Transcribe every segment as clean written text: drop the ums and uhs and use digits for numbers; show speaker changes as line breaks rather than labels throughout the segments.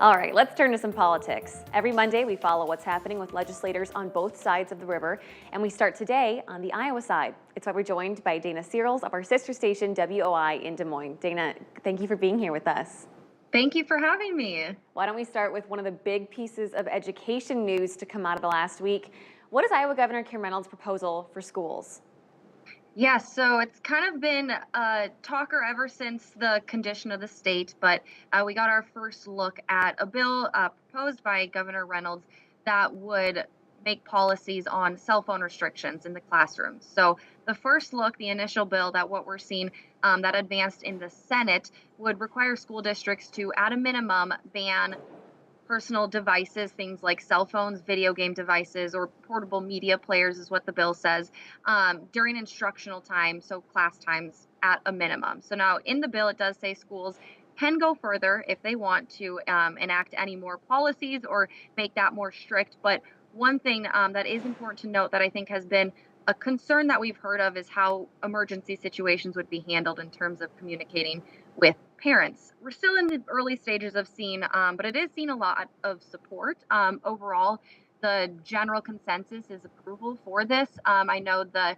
All right, let's turn to some politics. Every Monday, we follow what's happening with legislators on both sides of the river, and we start today on the Iowa side. It's why we're joined by Dana Searles of our sister station, WOI in Des Moines. Dana, thank you for being here with us.
Thank you for having me.
Why don't we start with one of the big pieces of education news to come out of the last week? What is Iowa Governor Kim Reynolds' proposal for schools?
Yes, so it's kind of been a talker ever since the condition of the state, but we got our first look at a bill proposed by Governor Reynolds that would make policies on cell phone restrictions in the classrooms. So the first look, the initial bill that what we're seeing that advanced in the Senate would require school districts to, at a minimum, ban personal devices, things like cell phones, video game devices, or portable media players, is what the bill says, during instructional time, so class times at a minimum. So now in the bill, it does say schools can go further if they want to enact any more policies or make that more strict. But one thing that is important to note that I think has been a concern that we've heard of is how emergency situations would be handled in terms of communicating with parents. We're still in the early stages of seeing, but it is seeing a lot of support. Overall, the general consensus is approval for this. I know the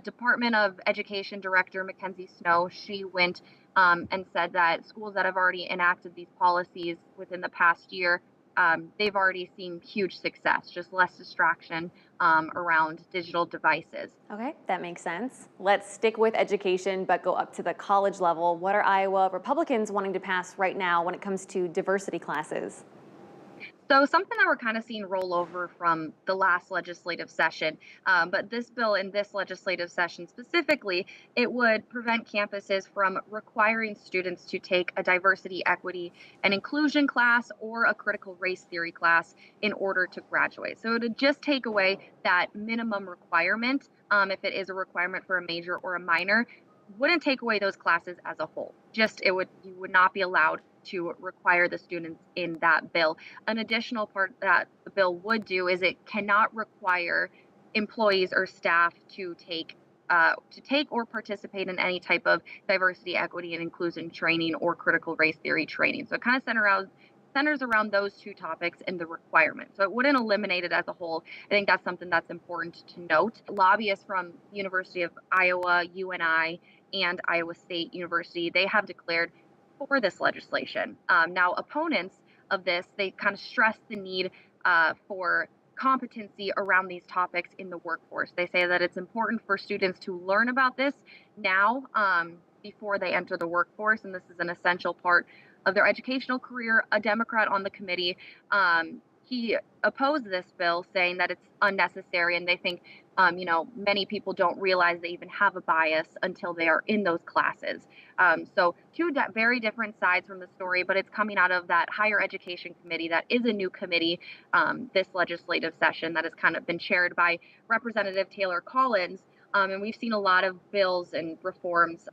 Department of Education Director, Mackenzie Snow, she went and said that schools that have already enacted these policies within the past year, they've already seen huge success, just less distraction around digital devices.
Okay, that makes sense. Let's stick with education, but go up to the college level. What are Iowa Republicans wanting to pass right now when it comes to diversity classes?
So something that we're kind of seeing roll over from the last legislative session, but this bill in this legislative session specifically, it would prevent campuses from requiring students to take a diversity, equity, and inclusion class or a critical race theory class in order to graduate. So it would just take away that minimum requirement, if it is a requirement for a major or a minor, wouldn't take away those classes as a whole. Just it would you would not be allowed to require the students in that bill. An additional part that the bill would do is it cannot require employees or staff to take or participate in any type of diversity, equity, and inclusion training or critical race theory training. So it kind of centers around those two topics and the requirement. So it wouldn't eliminate it as a whole. I think that's something that's important to note. Lobbyists from the University of Iowa, UNI, and Iowa State University, they have declared for this legislation. Now, opponents of this, they kind of stress the need for competency around these topics in the workforce. They say that it's important for students to learn about this now before they enter the workforce, and this is an essential part of their educational career. A Democrat on the committee, he opposed this bill, saying that it's unnecessary, and they think, many people don't realize they even have a bias until they are in those classes. So two very different sides from the story, but it's coming out of that higher education committee that is a new committee this legislative session that has kind of been chaired by Representative Taylor Collins. And we've seen a lot of bills and reforms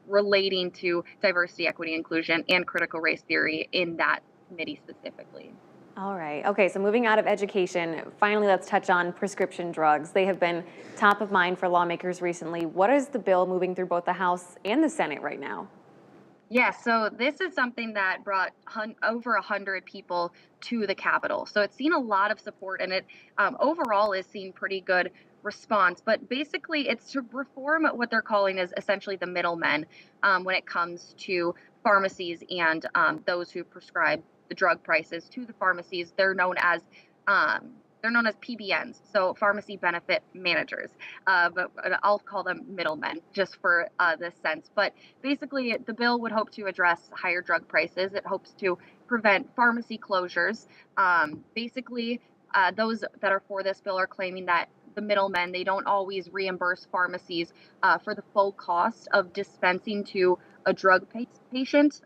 relating to diversity, equity, inclusion, and critical race theory in that committee specifically.
All right. Okay, so moving out of education, finally let's touch on prescription drugs. They have been top of mind for lawmakers recently. What is the bill moving through both the House and the Senate right now?
Yeah, so this is something that brought over 100 people to the Capitol. So it's seen a lot of support, and it overall is seen pretty good response. But basically, it's to reform what they're calling is essentially the middlemen when it comes to pharmacies and those who prescribe the drug prices to the pharmacies. They're known as PBMs, so pharmacy benefit managers, but I'll call them middlemen just for this sense. But basically, the bill would hope to address higher drug prices. It hopes to prevent pharmacy closures. Those that are for this bill are claiming that the middlemen, they don't always reimburse pharmacies for the full cost of dispensing to a patient.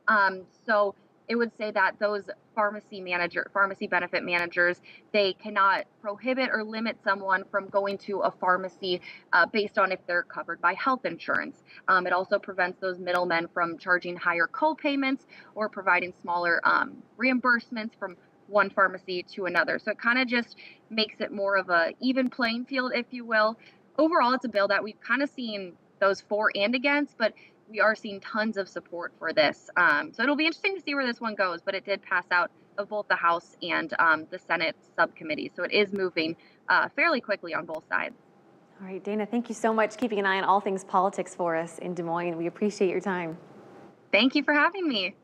So it would say that those pharmacy benefit managers, they cannot prohibit or limit someone from going to a pharmacy based on if they're covered by health insurance. It also prevents those middlemen from charging higher co-payments or providing smaller reimbursements from one pharmacy to another. So it kind of just makes it more of a even playing field, if you will. Overall, it's a bill that we've kind of seen those for and against, but we are seeing tons of support for this. So it'll be interesting to see where this one goes, but it did pass out of both the House and the Senate subcommittee. So it is moving fairly quickly on both sides.
All right, Dana, thank you so much keeping an eye on all things politics for us in Des Moines. We appreciate your time.
Thank you for having me.